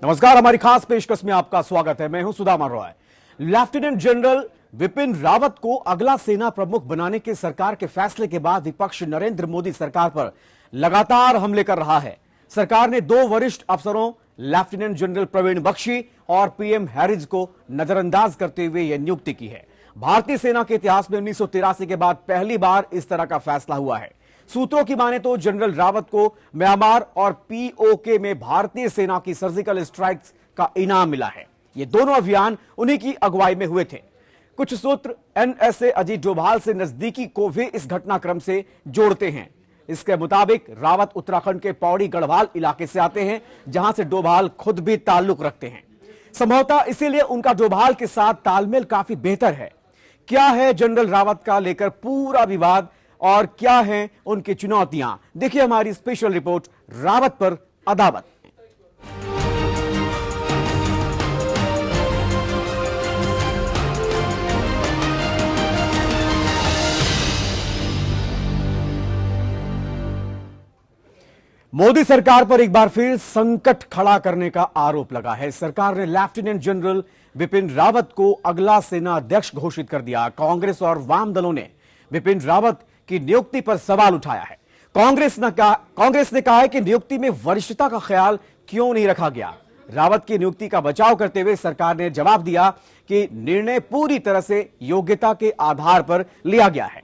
नमस्कार, हमारी खास पेशकश में आपका स्वागत है। मैं हूं सुदामा रॉय। लेफ्टिनेंट जनरल विपिन रावत को अगला सेना प्रमुख बनाने के सरकार के फैसले के बाद विपक्ष नरेंद्र मोदी सरकार पर लगातार हमले कर रहा है। सरकार ने 2 वरिष्ठ अफसरों लेफ्टिनेंट जनरल प्रवीण बख्शी और पीएम हैरिस को नजरअंदाज करते हुए यह नियुक्ति की है। भारतीय सेना के इतिहास में 1983 के बाद पहली बार इस तरह का फैसला हुआ है। सूत्रों की माने तो जनरल रावत को म्यांमार और पीओके में भारतीय सेना की सर्जिकल स्ट्राइक्स का इनाम मिला है। ये दोनों अभियान उन्हीं की अगुवाई में हुए थे। कुछ सूत्र एनएसए अजीत डोभाल से नजदीकी को भी इस घटनाक्रम से जोड़ते हैं। इसके मुताबिक रावत उत्तराखंड के पौड़ी गढ़वाल इलाके से आते हैं, जहां से डोभाल खुद भी ताल्लुक रखते हैं। संभवतः इसीलिए उनका डोभाल के साथ तालमेल काफी बेहतर है। क्या है जनरल रावत का लेकर पूरा विवाद और क्या हैं उनकी चुनौतियां, देखिए हमारी स्पेशल रिपोर्ट रावत पर अदावत। मोदी सरकार पर एक बार फिर संकट खड़ा करने का आरोप लगा है। सरकार ने लेफ्टिनेंट जनरल विपिन रावत को अगला सेना अध्यक्ष घोषित कर दिया। कांग्रेस और वाम दलों ने विपिन रावत की नियुक्ति पर सवाल उठाया है। कांग्रेस ने कहा है कि नियुक्ति में वरिष्ठता का ख्याल क्यों नहीं रखा गया। रावत की नियुक्ति का बचाव करते हुए सरकार ने जवाब दिया कि निर्णय पूरी तरह से योग्यता के आधार पर लिया गया है।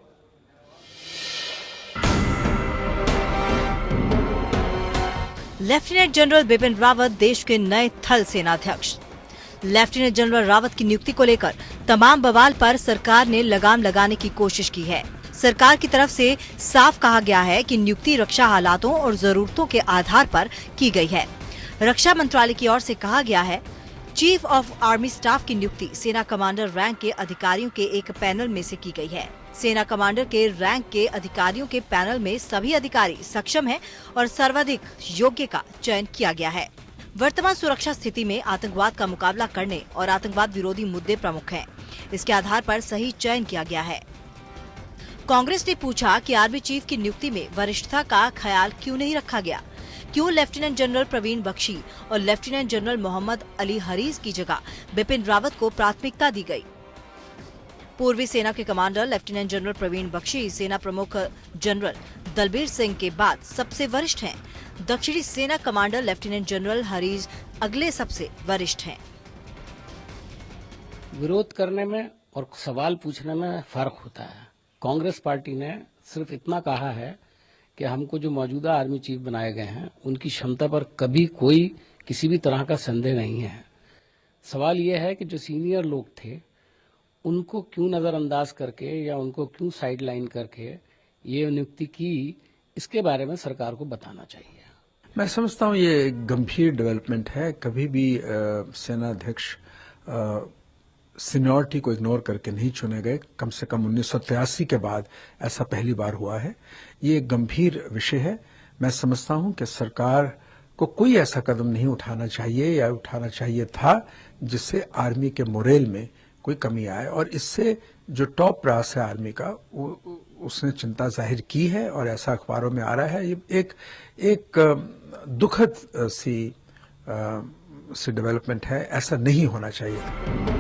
लेफ्टिनेंट जनरल बिपिन रावत देश के नए थल सेनाध्यक्ष। लेफ्टिनेंट जनरल रावत की नियुक्ति को लेकर तमाम बवाल पर सरकार ने लगाम लगाने की कोशिश की है। सरकार की तरफ से साफ कहा गया है कि नियुक्ति रक्षा हालातों और जरूरतों के आधार पर की गई है। रक्षा मंत्रालय की ओर से कहा गया है, चीफ ऑफ आर्मी स्टाफ की नियुक्ति सेना कमांडर रैंक के अधिकारियों के एक पैनल में से की गई है। सेना कमांडर के रैंक के अधिकारियों के पैनल में सभी अधिकारी सक्षम हैं और सर्वाधिक योग्य का चयन किया गया है। वर्तमान सुरक्षा स्थिति में आतंकवाद का मुकाबला करने और आतंकवाद विरोधी मुद्दे प्रमुख हैं। इसके आधार पर सही चयन किया गया है। कांग्रेस ने पूछा कि आर्मी चीफ की नियुक्ति में वरिष्ठता का ख्याल क्यों नहीं रखा गया, क्यों लेफ्टिनेंट जनरल प्रवीण बख्शी और लेफ्टिनेंट जनरल मोहम्मद अली हरीज की जगह बिपिन रावत को प्राथमिकता दी गई। पूर्वी सेना के commander lieutenant general Praveen Bakshi सेना प्रमुख जनरल दलबीर सिंह के बाद सबसे वरिष्ठ हैं। दक्षिणी सेना कमांडर लेफ्टिनेंट जनरल हरीज अगले सबसे वरिष्ठ हैं। विरोध करने में और सवाल पूछने में फर्क होता है। कांग्रेस पार्टी ने सिर्फ इतना कहा है कि हमको जो मौजूदा आर्मी चीफ बनाए गए हैं उनकी क्षमता पर कभी कोई किसी भी तरह का संदेह नहीं है। सवाल यह है कि जो सीनियर लोग थे उनको क्यों नजरअंदाज करके या उनको क्यों साइडलाइन करके ये नियुक्ति की, इसके बारे में सरकार को बताना चाहिए। मैं समझता हूँ ये एक गंभीर डेवलपमेंट है। कभी भी सेनाध्यक्ष सीनियरिटी को इग्नोर करके नहीं चुने गए। कम से कम 1983 के बाद ऐसा पहली बार हुआ है। ये एक गंभीर विषय है। मैं समझता हूँ कि सरकार को कोई ऐसा कदम नहीं उठाना चाहिए या उठाना चाहिए था जिससे आर्मी के मोरेल में कोई कमी आए, और इससे जो टॉप ब्रास है आर्मी का उसने चिंता जाहिर की है और ऐसा अखबारों में आ रहा है। ये एक दुखद सी डेवलपमेंट है। ऐसा नहीं होना चाहिए।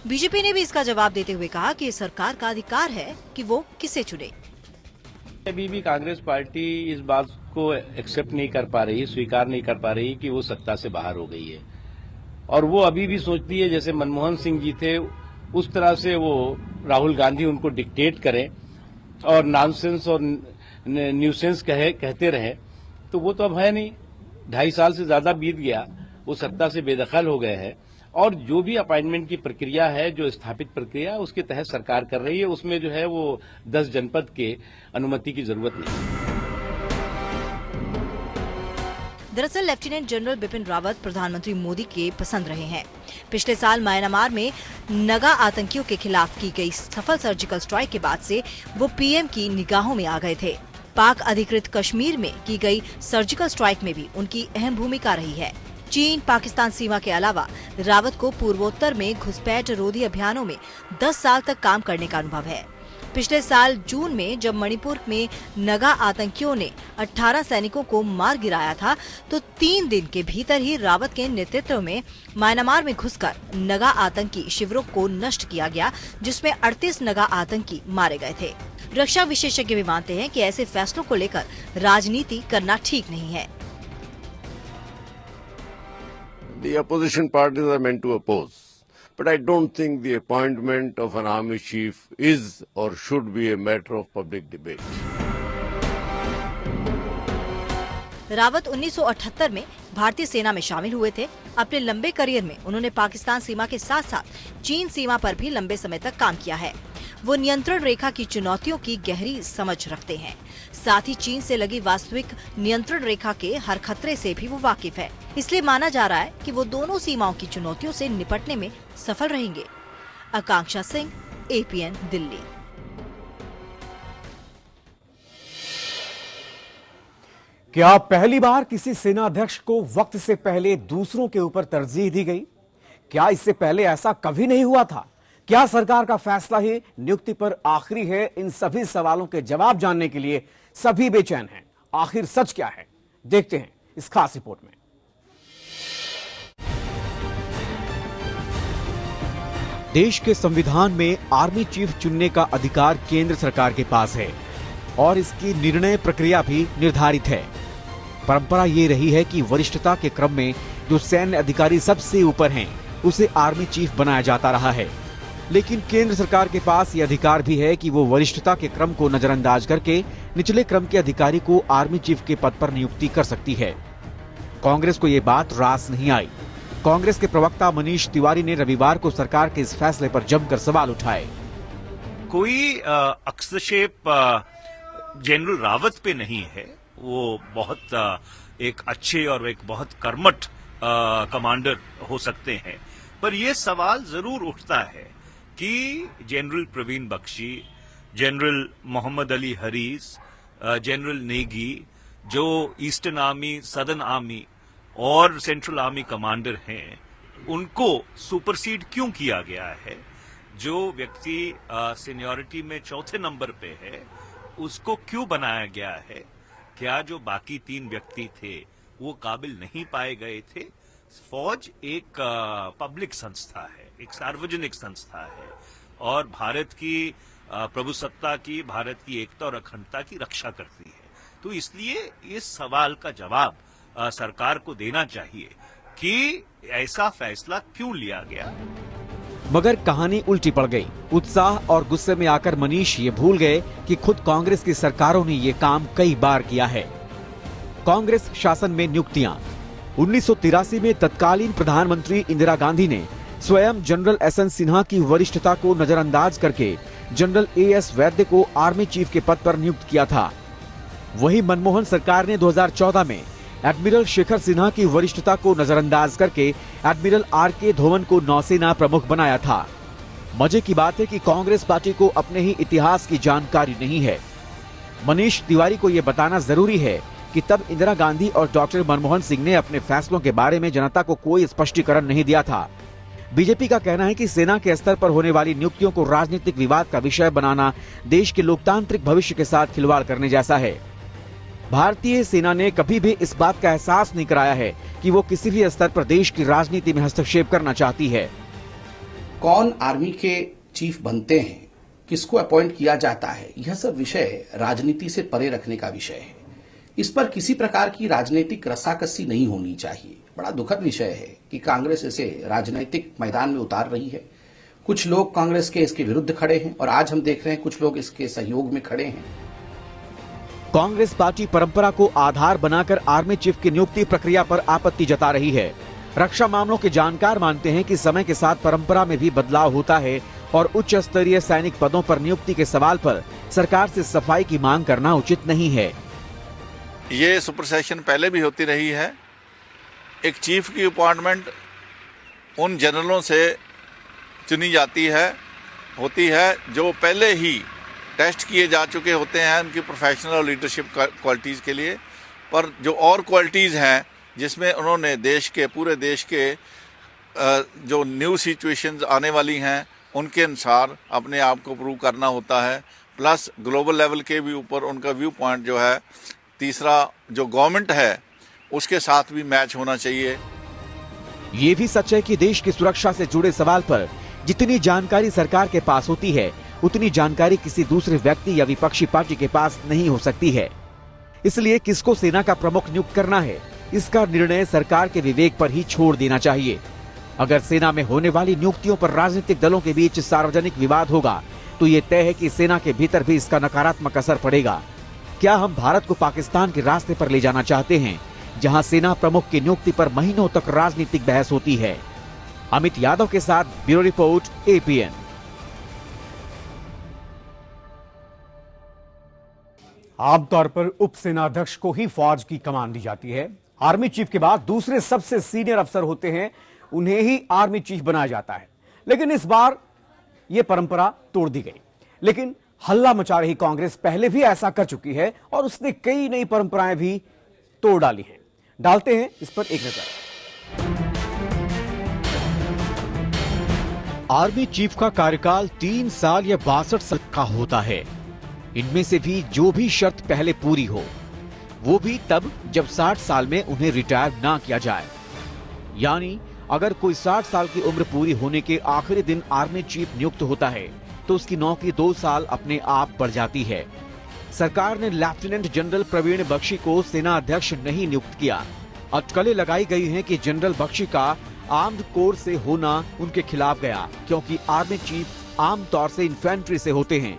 बीजेपी ने भी इसका जवाब देते हुए कहा कि सरकार का अधिकार है कि वो किसे चुने। अभी भी कांग्रेस पार्टी इस बात को एक्सेप्ट नहीं कर पा रही, स्वीकार नहीं कर पा रही कि वो सत्ता से बाहर हो गई है, और वो अभी भी सोचती है जैसे मनमोहन सिंह जी थे उस तरह से वो राहुल गांधी उनको डिक्टेट करें और नॉनसेंस और न्यूसेंस कहते रहे। तो वो तो अब है नहीं। 2.5 साल से ज्यादा बीत गया, वो सत्ता से बेदखल हो गए हैं, और जो भी अपॉइंटमेंट की प्रक्रिया है, जो स्थापित प्रक्रिया उसके तहत सरकार कर रही है, उसमें जो है वो 10 जनपद के अनुमति की जरूरत नहीं। दरअसल लेफ्टिनेंट जनरल बिपिन रावत प्रधानमंत्री मोदी के पसंद रहे हैं। पिछले साल म्यांमार में नगा आतंकियों के खिलाफ की गई सफल सर्जिकल स्ट्राइक के बाद से वो पीएम की निगाहों में आ गए थे। पाक अधिकृत कश्मीर में की गई सर्जिकल स्ट्राइक में भी उनकी अहम भूमिका रही है। चीन पाकिस्तान सीमा के अलावा रावत को पूर्वोत्तर में घुसपैठ रोधी अभियानों में 10 साल तक काम करने का अनुभव है। पिछले साल जून में जब मणिपुर में नगा आतंकियों ने 18 सैनिकों को मार गिराया था, तो 3 दिन के भीतर ही रावत के नेतृत्व में म्यांमार में घुसकर नगा आतंकी शिविरों को नष्ट किया गया, जिसमें 38 नगा आतंकी मारे गए थे। रक्षा विशेषज्ञ भी मानते हैं कि ऐसे फैसलों को लेकर राजनीति करना ठीक नहीं है। The opposition parties are meant to oppose, but I don't think the appointment of an army chief is or should be a matter of public debate. Rawat 1978 में भारतीय सेना में शामिल हुए थे। अपने लंबे करियर में उन्होंने पाकिस्तान सीमा के साथ साथ चीन सीमा पर भी लंबे समय तक काम किया है। वो नियंत्रण रेखा की चुनौतियों की गहरी समझ रखते हैं। साथ ही चीन से लगी वास्तविक नियंत्रण रेखा के हर खतरे से भी वो वाकिफ है। इसलिए माना जा रहा है कि वो दोनों सीमाओं की चुनौतियों से निपटने में सफल रहेंगे। आकांक्षा सिंह, APN, दिल्ली। क्या पहली बार किसी सेनाध्यक्ष को वक्त से पहले दूसरों के ऊपर तरजीह दी गई? क्या इससे पहले ऐसा कभी नहीं हुआ था? क्या सरकार का फैसला ही नियुक्ति पर आखिरी है? इन सभी सवालों के जवाब जानने के लिए सभी बेचैन हैं। आखिर सच क्या है, देखते हैं इस खास रिपोर्ट में। देश के संविधान में आर्मी चीफ चुनने का अधिकार केंद्र सरकार के पास है और इसकी निर्णय प्रक्रिया भी निर्धारित है। परंपरा ये रही है कि वरिष्ठता के क्रम में जो सैन्य अधिकारी सबसे ऊपर हैं, उसे आर्मी चीफ बनाया जाता रहा है। लेकिन केंद्र सरकार के पास ये अधिकार भी है कि वो वरिष्ठता के क्रम को नजरअंदाज करके निचले क्रम के अधिकारी को आर्मी चीफ के पद पर नियुक्ति कर सकती है। कांग्रेस को ये बात रास नहीं आई। कांग्रेस के प्रवक्ता मनीष तिवारी ने रविवार को सरकार के इस फैसले पर जमकर सवाल उठाए। कोई हस्तक्षेप जनरल रावत पे नहीं है। वो बहुत एक अच्छे और एक बहुत कर्मठ कमांडर हो सकते हैं, पर यह सवाल जरूर उठता है कि general Praveen Bakshi, general Mohammad Ali Haris, general Negi, जो ईस्टर्न आर्मी, सदर्न आर्मी और सेंट्रल आर्मी कमांडर हैं, उनको सुपरसीड क्यों किया गया है? जो व्यक्ति सीनियरिटी में चौथे नंबर पे है, उसको क्यों बनाया गया है? क्या जो बाकी 3 व्यक्ति थे वो काबिल नहीं पाए गए थे? फौज एक पब्लिक संस्था है, एक सार्वजनिक संस्था है और भारत की प्रभुसत्ता की, भारत की एकता और अखंडता की रक्षा करती है। तो इसलिए इस सवाल का जवाब सरकार को देना चाहिए कि ऐसा फैसला क्यों लिया गया। मगर कहानी उल्टी पड़ गई। उत्साह और गुस्से में आकर मनीष ये भूल गए कि खुद कांग्रेस की सरकारों ने ये काम कई बार किया है। कांग्रेस शासन में नियुक्तियां। 1983 में तत्कालीन प्रधानमंत्री इंदिरा गांधी ने स्वयं जनरल SN सिन्हा की वरिष्ठता को नजरअंदाज करके जनरल AS वैद्य को आर्मी चीफ के पद पर नियुक्त किया था। वहीं मनमोहन सरकार ने 2014 में एडमिरल शेखर सिन्हा की वरिष्ठता को नजरअंदाज करके एडमिरल RK धोवन को नौसेना प्रमुख बनाया था। मजे की बात है कि कांग्रेस पार्टी को अपने ही इतिहास की जानकारी नहीं है। मनीष तिवारी को यह बताना जरूरी है कि तब इंदिरा गांधी और डॉक्टर मनमोहन सिंह ने अपने फैसलों के बारे में जनता को कोई स्पष्टीकरण नहीं दिया था। बीजेपी का कहना है कि सेना के स्तर पर होने वाली नियुक्तियों को राजनीतिक विवाद का विषय बनाना देश के लोकतांत्रिक भविष्य के साथ खिलवाड़ करने जैसा है। भारतीय सेना ने कभी भी इस बात का एहसास नहीं कराया है कि वो किसी भी स्तर पर देश की राजनीति में हस्तक्षेप करना चाहती है। कौन आर्मी के चीफ बनते हैं, किसको अपॉइंट किया जाता है, यह सब विषय राजनीति से परे रखने का विषय है। इस पर किसी प्रकार की राजनीतिक रस्साकसी नहीं होनी चाहिए। बड़ा दुखद विषय है कि कांग्रेस इसे राजनीतिक मैदान में उतार रही है। कुछ लोग कांग्रेस के इसके विरुद्ध खड़े हैं और आज हम देख रहे हैं कुछ लोग इसके सहयोग में खड़े हैं। कांग्रेस पार्टी परंपरा को आधार बनाकर आर्मी चीफ की नियुक्ति प्रक्रिया पर आपत्ति जता रही है। रक्षा मामलों के जानकार मानते हैं कि समय के साथ परंपरा में भी बदलाव होता है और उच्च स्तरीय सैनिक पदों पर नियुक्ति के सवाल पर सरकार से सफाई की मांग करना उचित नहीं है। ये सुपरसेशन पहले भी होती रही है। एक चीफ की अपॉइंटमेंट उन जनरलों से चुनी जाती है, होती है जो पहले ही टेस्ट किए जा चुके होते हैं उनकी प्रोफेशनल और लीडरशिप क्वालिटीज़ के लिए। पर जो और क्वालिटीज़ हैं जिसमें उन्होंने देश के, पूरे देश के जो न्यू सिचुएशंस आने वाली हैं उनके अनुसार अपने आप को प्रूव करना होता है, प्लस ग्लोबल लेवल के भी ऊपर उनका व्यू पॉइंट जो है, तीसरा जो गवर्नमेंट है उसके साथ भी मैच होना चाहिए। ये भी सच है कि देश की सुरक्षा से जुड़े सवाल पर जितनी जानकारी सरकार के पास होती है, उतनी जानकारी किसी दूसरे व्यक्ति या विपक्षी पार्टी के पास नहीं हो सकती है। इसलिए किसको सेना का प्रमुख नियुक्त करना है, इसका निर्णय सरकार के विवेक पर ही छोड़ देना चाहिए। अगर सेना में होने वाली नियुक्तियों पर राजनीतिक दलों के बीच सार्वजनिक विवाद होगा, तो ये तय है कि सेना के भीतर भी इसका नकारात्मक असर पड़ेगा। क्या हम भारत को पाकिस्तान के रास्ते पर ले जाना चाहते हैं, जहां सेना प्रमुख की नियुक्ति पर महीनों तक राजनीतिक बहस होती है? अमित यादव के साथ ब्यूरो रिपोर्ट, APN। आमतौर पर उप सेनाध्यक्ष को ही फौज की कमान दी जाती है। आर्मी चीफ के बाद दूसरे सबसे सीनियर अफसर होते हैं, उन्हें ही आर्मी चीफ बनाया जाता है। लेकिन इस बार यह परंपरा तोड़ दी गई। लेकिन हल्ला मचा रही कांग्रेस पहले भी ऐसा कर चुकी है और उसने कई नई परंपराएं भी तोड़ डाली हैं। डालते हैं इस पर एक नजर। आर्मी चीफ का कार्यकाल 3 साल या 62 साल का होता है। इनमें से भी जो भी शर्त पहले पूरी हो, वो भी तब जब 60 साल में उन्हें रिटायर ना किया जाए। यानी अगर कोई 60 साल की उम्र पूरी होने के आखिरी दिन आर्मी चीफ नियुक्त होता है, तो उसकी नौकरी 2 साल अपने आप बढ़ जाती है। सरकार ने लेफ्टिनेंट जनरल प्रवीण बख्शी को सेना अध्यक्ष नहीं नियुक्त किया। अटकलें लगाई गई हैं कि जनरल बख्शी का आर्म्ड कोर से होना उनके खिलाफ गया, क्योंकि आर्मी चीफ आमतौर से इन्फेंट्री से होते हैं।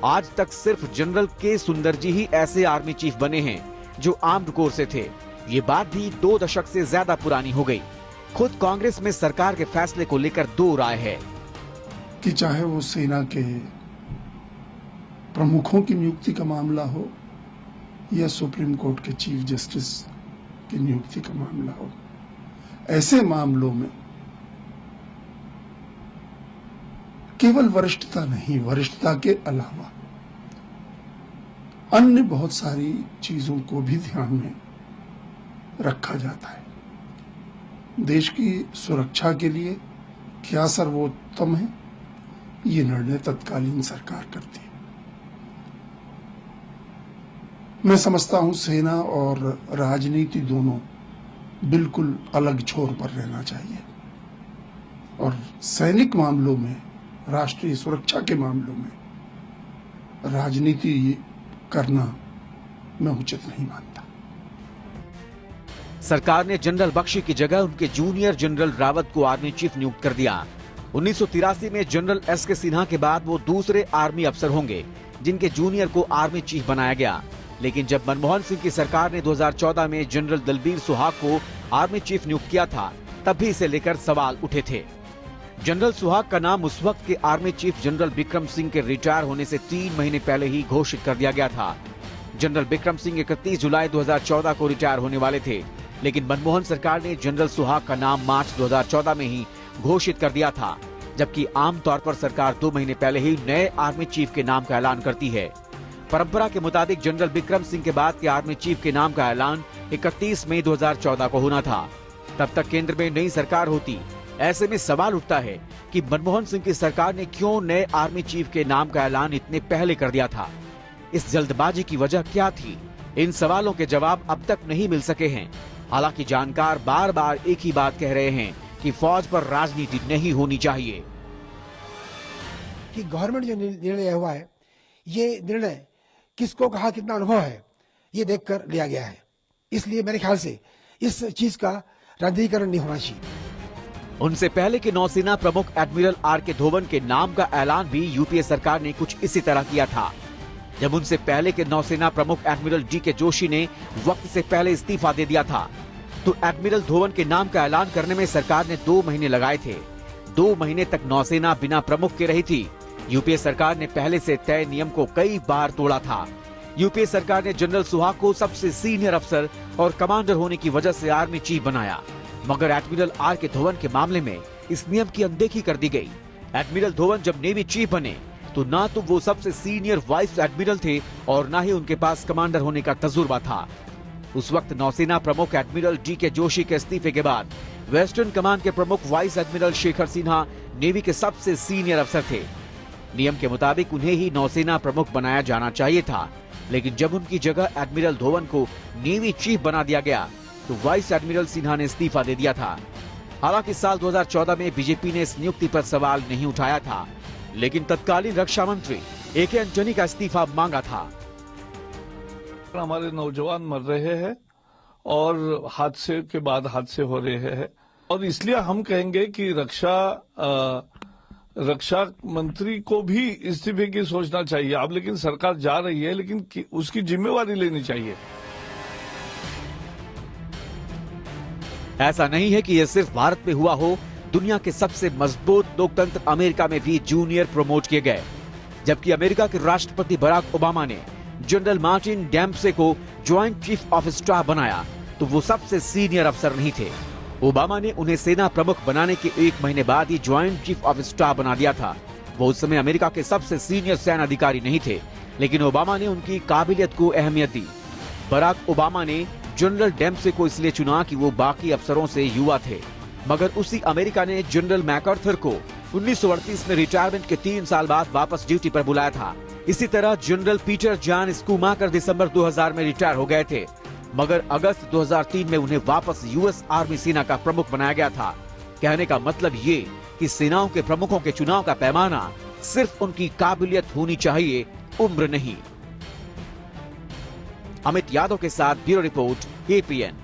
आज तक सिर्फ जनरल के सुंदर जी ही ऐसे आर्मी चीफ बने हैं जो आर्म्ड कोर से थे। ये बात भी 2 दशक से ज्यादा पुरानी हो गई। खुद कांग्रेस में सरकार के फैसले को लेकर 2 राय है कि चाहे वो सेना के प्रमुखों की नियुक्ति का मामला हो या सुप्रीम कोर्ट के चीफ जस्टिस की नियुक्ति का मामला हो, ऐसे मामलों में केवल वरिष्ठता नहीं, वरिष्ठता के अलावा अन्य बहुत सारी चीजों को भी ध्यान में रखा जाता है। देश की सुरक्षा के लिए क्या सर्वोत्तम है, ये निर्णय तत्कालीन सरकार करती है। मैं समझता हूं सेना और राजनीति दोनों बिल्कुल अलग छोर पर रहना चाहिए और सैनिक मामलों में, राष्ट्रीय सुरक्षा के मामलों में राजनीति करना मैं उचित नहीं मानता। सरकार ने जनरल बख्शी की जगह उनके जूनियर जनरल रावत को आर्मी चीफ नियुक्त कर दिया। 1983 में जनरल SK सिन्हा के बाद वो दूसरे आर्मी अफसर होंगे जिनके जूनियर को आर्मी चीफ बनाया गया। लेकिन जब मनमोहन सिंह की सरकार ने 2014 में जनरल दलबीर सुहाग को आर्मी चीफ नियुक्त किया था, तब भी इसे लेकर सवाल उठे थे। जनरल सुहाग का नाम उस वक्त के army chief general Bikram Singh के रिटायर होने से 3 महीने पहले ही घोषित कर दिया गया था। जनरल बिक्रम सिंह 31 जुलाई 2014 को रिटायर होने वाले थे, लेकिन मनमोहन सरकार ने जनरल सुहाग का नाम मार्च 2014 में ही घोषित कर दिया था, जबकि आमतौर पर सरकार 2 महीने पहले ही नए आर्मी चीफ के नाम का ऐलान करती है। परंपरा के मुताबिक जनरल बिक्रम सिंह के बाद के आर्मी चीफ के नाम का ऐलान 31 मई 2014 को होना था। तब तक केंद्र में नई सरकार होती। ऐसे में सवाल उठता है कि मनमोहन सिंह की सरकार ने क्यों नए आर्मी चीफ के नाम का ऐलान इतने पहले कर दिया था? इस जल्दबाजी की वजह क्या थी? इन सवालों के जवाब अब तक नहीं मिल सके हैं। हालांकि जानकार बार बार एक ही बात कह रहे हैं कि फौज पर राजनीति नहीं होनी चाहिए। कि गवर्नमेंट जो निर्णय हुआ है, ये निर्णय किसको कहा, कितना अनुभव है, ये देखकर लिया गया है। इसलिए मेरे ख्याल से इस चीज का राजनीतिकरण नहीं होना चाहिए। उनसे पहले के नौसेना प्रमुख एडमिरल RK धोवन के नाम का ऐलान भी यूपीए सरकार ने कुछ इसी तरह किया था। जब उनसे पहले के नौसेना प्रमुख एडमिरल DK जोशी ने वक्त से पहले इस्तीफा दे दिया था, तो एडमिरल धोवन के नाम का ऐलान करने में सरकार ने 2 महीने लगाए थे। 2 महीने तक नौसेना बिना प्रमुख के रही थी। यूपीए सरकार ने पहले से तय नियम को कई बार तोड़ा था। यूपीए सरकार ने जनरल सुहाग को सबसे सीनियर अफसर और कमांडर होने की वजह से आर्मी चीफ बनाया, मगर एडमिरल RK धोवन के मामले में इस नियम की अनदेखी कर दी गई। एडमिरल धोवन जब नेवी चीफ बने तो ना तो वो सबसे सीनियर वाइस एडमिरल थे और ना ही उनके पास कमांडर होने का तजुर्बा था। उस वक्त नौसेना प्रमुख एडमिरल DK जोशी के इस्तीफे के बाद वेस्टर्न कमांड के प्रमुख vice admiral Shekhar Sinha navy के सबसे सीनियर अफसर थे। नियम के मुताबिक उन्हें ही नौसेना प्रमुख बनाया जाना चाहिए था, लेकिन जब उनकी जगह एडमिरल धोवन को नेवी चीफ बना दिया गया तो वाइस एडमिरल सिन्हा ने इस्तीफा दे दिया था। हालांकि साल 2014 में बीजेपी ने इस नियुक्ति पर सवाल नहीं उठाया था, लेकिन तत्कालीन रक्षा मंत्री ए.के. एंटनी का इस्तीफा मांगा था। हमारे नौजवान मर रहे हैं और हादसे के बाद हादसे हो रहे हैं, और इसलिए हम कहेंगे कि रक्षा मंत्री को भी इस्तीफे की सोचना चाहिए। अब लेकिन सरकार जा रही है, लेकिन उसकी जिम्मेवारी लेनी चाहिए। ऐसा नहीं है कि यह सिर्फ भारत में हुआ हो, दुनिया के सबसे मजबूत लोकतंत्र अमेरिका में भी जूनियर प्रमोट किए गए। जबकि अमेरिका के राष्ट्रपति बराक ओबामा ने जनरल मार्टिन डेम्पसे को ज्वाइंट चीफ ऑफ स्टाफ बनाया तो वो सबसे सीनियर अफसर नहीं थे। ओबामा ने उन्हें सेना प्रमुख बनाने के 1 महीने बाद ही ज्वाइंट चीफ ऑफ स्टाफ बना दिया था। वो उस समय अमेरिका के सबसे सीनियर सेना अधिकारी नहीं थे, लेकिन ओबामा ने उनकी काबिलियत को अहमियत दी। बराक ओबामा ने जनरल डेम्पसे को इसलिए चुना कि वो बाकी अफसरों से युवा थे, मगर उसी अमेरिका ने जनरल मैकार्थर को 1938 में रिटायरमेंट के 3 साल बाद वापस ड्यूटी पर बुलाया था। इसी तरह जनरल पीटर जॉन स्कूमाकर दिसंबर 2000 में रिटायर हो गए थे, मगर अगस्त 2003 में उन्हें वापस यूएस आर्मी सेना का प्रमुख बनाया गया था। कहने का मतलब ये कि सेनाओं के प्रमुखों के चुनाव का पैमाना सिर्फ उनकी काबिलियत होनी चाहिए, उम्र नहीं। अमित यादव के साथ ब्यूरो रिपोर्ट, एपीएन।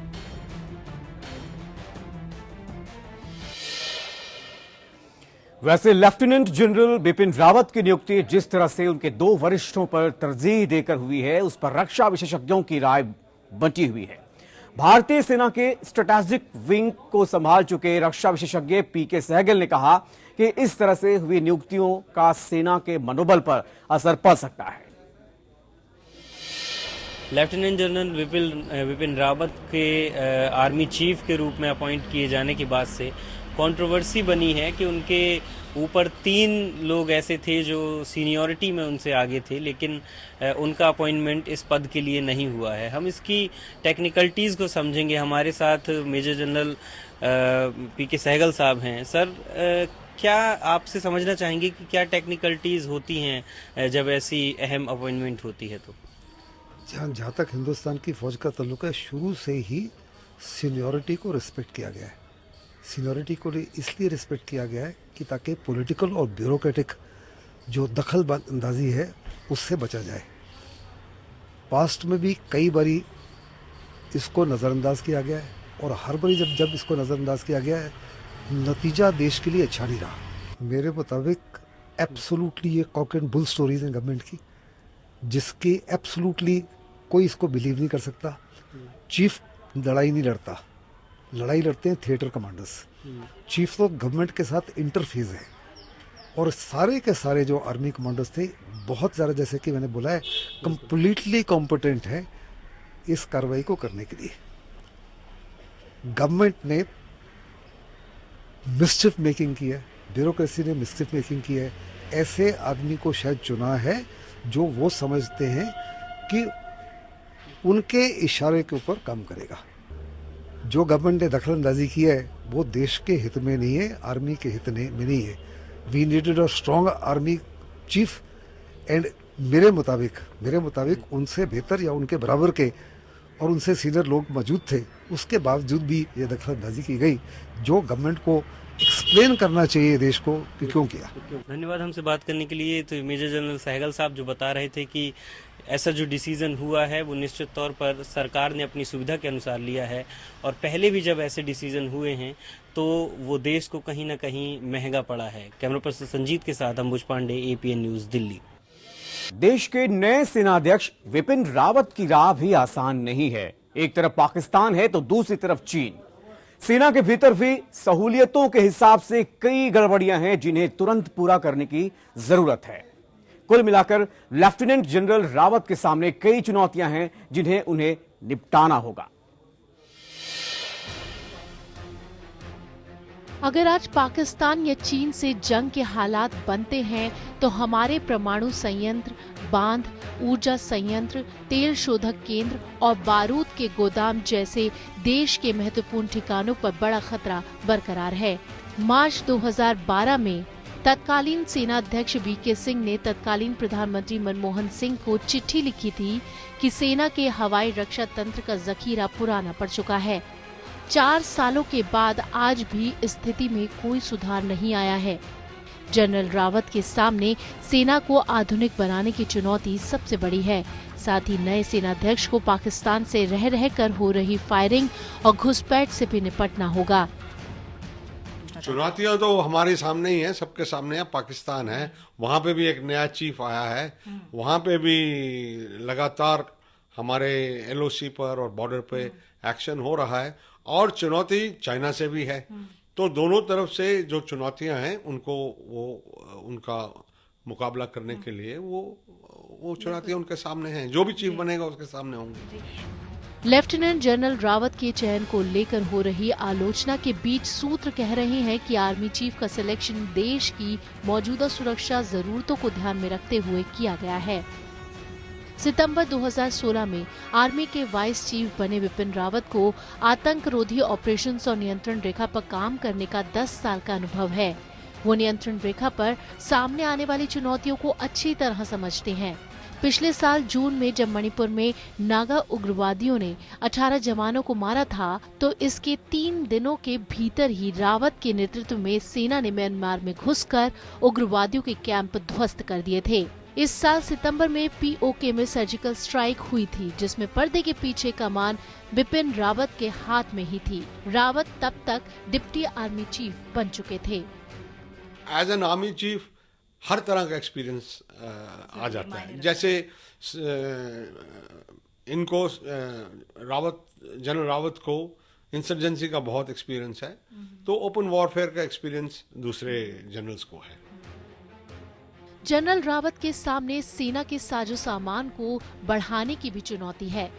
वैसे लेफ्टिनेंट जनरल बिपिन रावत की नियुक्ति जिस तरह से उनके 2 वरिष्ठों पर तरजीह देकर हुई है, उस पर रक्षा विशेषज्ञों की राय बंटी हुई है। भारतीय सेना के स्ट्रेटेजिक विंग को संभाल चुके रक्षा विशेषज्ञ पीके सहगल ने कहा कि इस तरह से हुई नियुक्तियों का सेना के मनोबल पर असर पड़ सकता है। लेफ्टिनेंट जनरल विपिन रावत के आर्मी चीफ के रूप में अपॉइंट किए जाने के बाद से कंट्रोवर्सी बनी है कि उनके ऊपर 3 लोग ऐसे थे जो सीनियरिटी में उनसे आगे थे, लेकिन उनका अपॉइंटमेंट इस पद के लिए नहीं हुआ है। हम इसकी टेक्निकलिटीज़ को समझेंगे। हमारे साथ मेजर जनरल पीके सहगल साहब हैं। सर, क्या आपसे समझना चाहेंगे कि क्या टेक्निकलिटीज़ होती हैं जब ऐसी अहम अपॉइंटमेंट होती है? तो जहाँ तक हिंदुस्तान की फौज का ताल्लुक है, शुरू से ही सीनियरिटी को रिस्पेक्ट किया गया है। सीनियरिटी को इसलिए रिस्पेक्ट किया गया है कि ताकि पॉलिटिकल और ब्यूरोक्रेटिक जो दखल अंदाजी है उससे बचा जाए। पास्ट में भी कई बारी इसको नज़रअंदाज किया गया है, और हर बारी जब इसको नज़रअंदाज किया गया है, नतीजा देश के लिए अच्छा नहीं रहा। मेरे मुताबिक एब्सोल्युटली ये कॉक एंड बुल स्टोरीज हैं गवर्नमेंट की, जिसकी एब्सोल्युटली कोई इसको बिलीव नहीं कर सकता। चीफ लड़ाई नहीं लड़ता, लड़ाई लड़ते हैं थिएटर कमांडर्स। चीफ तो गवर्नमेंट के साथ इंटरफेस है, और सारे के सारे जो आर्मी कमांडर्स थे बहुत ज़्यादा, जैसे कि मैंने बोला है, कंप्लीटली कॉम्पिटेंट हैं इस कार्रवाई को करने के लिए। गवर्नमेंट ने मिस्चिफ मेकिंग की है, ब्यूरोक्रेसी ने मिस्चिफ मेकिंग की है। ऐसे आदमी को शायद चुना है जो वो समझते हैं कि उनके इशारे के ऊपर काम करेगा। जो गवर्नमेंट ने दखलंदाजी की है वो देश के हित में नहीं है, आर्मी के हित में नहीं है। We needed a strong army chief, and मेरे मुताबिक उनसे बेहतर या उनके बराबर के और उनसे सीनियर लोग मौजूद थे। उसके बावजूद भी ये दखलंदाजी की गई, जो गवर्नमेंट को एक्सप्लेन करना चाहिए देश को कि क्यों किया। धन्यवाद हमसे बात करने के लिए। तो मेजर जनरल सहगल साहब जो बता रहे थे कि ऐसा जो डिसीजन हुआ है वो निश्चित तौर पर सरकार ने अपनी सुविधा के अनुसार लिया है, और पहले भी जब ऐसे डिसीजन हुए हैं तो वो देश को कहीं ना कहीं महंगा पड़ा है। कैमरा पर्सन संजीत के साथ अंबुज पांडे, एपीएन न्यूज, दिल्ली। देश के नए सेनाध्यक्ष विपिन रावत की राह भी आसान नहीं है। एक तरफ पाकिस्तान है तो दूसरी तरफ चीन। सेना के भीतर भी सहूलियतों के हिसाब से कई गड़बड़ियां हैं जिन्हें तुरंत पूरा करने की जरूरत है। कुल मिलाकर लेफ्टिनेंट जनरल रावत के सामने कई चुनौतियां हैं जिन्हें उन्हें निपटाना होगा। अगर आज पाकिस्तान या चीन से जंग के हालात बनते हैं तो हमारे परमाणु संयंत्र, बांध, ऊर्जा संयंत्र, तेल शोधक केंद्र और बारूद के गोदाम जैसे देश के महत्वपूर्ण ठिकानों पर बड़ा खतरा बरकरार है। मार्च 2012 में तत्कालीन सेना अध्यक्ष वीके सिंह ने तत्कालीन प्रधानमंत्री मनमोहन सिंह को चिट्ठी लिखी थी कि सेना के हवाई रक्षा तंत्र का जखीरा पुराना पड़ चुका है। 4 सालों के बाद आज भी स्थिति में कोई सुधार नहीं आया है। जनरल रावत के सामने सेना को आधुनिक बनाने की चुनौती सबसे बड़ी है। साथ ही नए सेनाध्यक्ष को पाकिस्तान से रह रहकर हो रही फायरिंग और घुसपैठ से भी निपटना होगा। चुनौतियां तो हमारे सामने ही है, सबके सामने है। पाकिस्तान है, वहां पे भी एक नया चीफ आया है, वहां पे भी लगातार हमारे एलओसी पर और बॉर्डर पे एक्शन हो रहा है, और चुनौती चाइना से भी है। तो दोनों तरफ से जो चुनौतियां हैं उनका मुकाबला करने के लिए वो चुनौतियां उनके सामने हैं। जो भी चीफ बनेगा उसके सामने होंगी। लेफ्टिनेंट जनरल रावत के चयन को लेकर हो रही आलोचना के बीच सूत्र कह रहे हैं कि आर्मी चीफ का सिलेक्शन देश की मौजूदा सुरक्षा जरूरतों को ध्यान में रखते हुए किया गया है। सितंबर 2016 में आर्मी के वाइस चीफ बने विपिन रावत को आतंक रोधी ऑपरेशंस और नियंत्रण रेखा पर काम करने का 10 साल का अनुभव है। वो नियंत्रण रेखा पर सामने आने वाली चुनौतियों को अच्छी तरह समझते हैं। पिछले साल जून में जब मणिपुर में नागा उग्रवादियों ने 18 जवानों को मारा था, तो इसके 3 दिनों के भीतर ही रावत के नेतृत्व में सेना ने म्यांमार में घुसकर उग्रवादियों के कैंप ध्वस्त कर दिए थे। इस साल सितंबर में पीओके में सर्जिकल स्ट्राइक हुई थी, जिसमें पर्दे के पीछे कमान बिपिन रावत के हाथ में ही थी। रावत तब तक डिप्टी आर्मी चीफ बन चुके थे। एज एन आर्मी चीफ हर तरह का एक्सपीरियंस आ जाता है। जैसे इनको जनरल रावत को इंसर्जेंसी का बहुत एक्सपीरियंस है, तो ओपन वॉरफेयर का एक्सपीरियंस दूसरे जनरल्स को है। जनरल रावत के सामने सेना के साजो सामान को बढ़ाने की भी चुनौती है।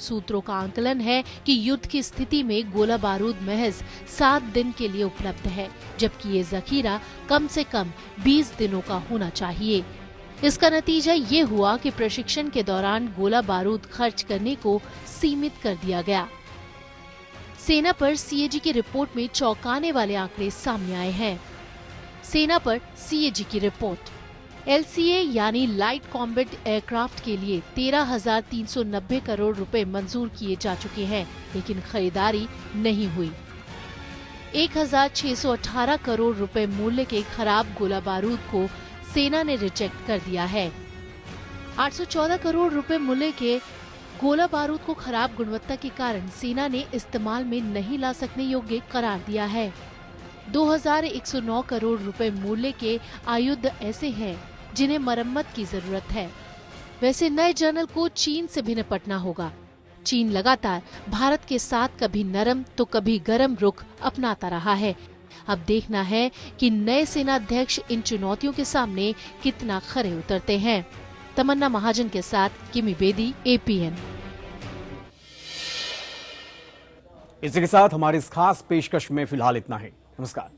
सूत्रों का आंकलन है कि युद्ध की स्थिति में गोला बारूद महज 7 दिन के लिए उपलब्ध है, जबकि ये जखीरा कम से कम 20 दिनों का होना चाहिए। इसका नतीजा ये हुआ कि प्रशिक्षण के दौरान गोला बारूद खर्च करने को सीमित कर दिया गया। सेना पर सीएजी की रिपोर्ट में चौंकाने वाले आंकड़े सामने आए हैं। सेना पर सीएजी की रिपोर्ट, एलसीए यानी लाइट कॉम्बैट एयरक्राफ्ट के लिए 13,390 करोड़ रुपए मंजूर किए जा चुके हैं, लेकिन खरीदारी नहीं हुई। 1,618 करोड़ रुपए मूल्य के खराब गोला बारूद को सेना ने रिजेक्ट कर दिया है। 814 करोड़ रुपए मूल्य के गोला बारूद को खराब गुणवत्ता के कारण सेना ने इस्तेमाल में नहीं ला सकने योग्य करार दिया है। 2,109 करोड़ रुपए मूल्य के आयुध ऐसे हैं जिन्हें मरम्मत की जरूरत है। वैसे नए जनरल को चीन से भी निपटना होगा। चीन लगातार भारत के साथ कभी नरम तो कभी गरम रुख अपनाता रहा है। अब देखना है कि नए सेनाध्यक्ष इन चुनौतियों के सामने कितना खरे उतरते हैं। तमन्ना महाजन के साथ किमी बेदी, एपीएन। इसी के साथ हमारी इस खास पेशकश में फिलहाल इतना ही। नमस्कार।